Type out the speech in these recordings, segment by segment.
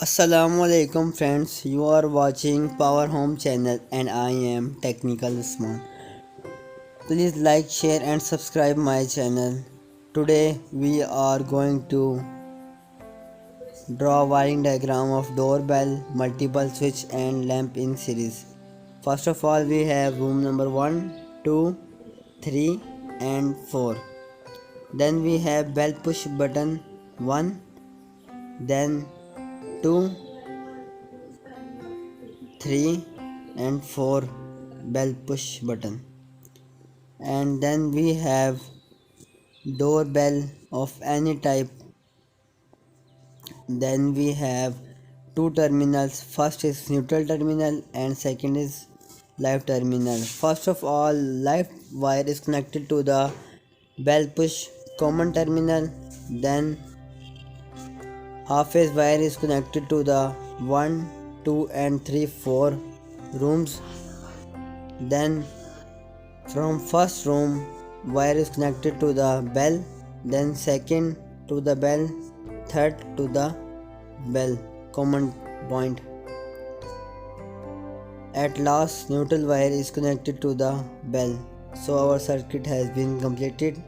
Assalamualaikum friends, you are watching Power Home channel and I am Technical Usman. Please like, share and subscribe my channel. Today we are going to draw wiring diagram of doorbell, multiple switch and lamp in series. First of all we have room number 1, 2, 3 and 4. Then we have bell push button 1, then 2, 3 and 4 bell push button, and then we have doorbell of any type. Then we have two terminals, first is neutral terminal and second is live terminal. First of all, live wire is connected to the bell push common terminal, then half phase wire is connected to the 1, 2 and 3, 4 rooms. Then from first room wire is connected to the bell, then second to the bell, third to the bell common point. At last neutral wire is connected to the bell. So our circuit has been completed.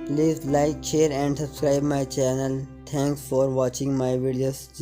Please like, share and subscribe my channel. Thanks for watching my videos.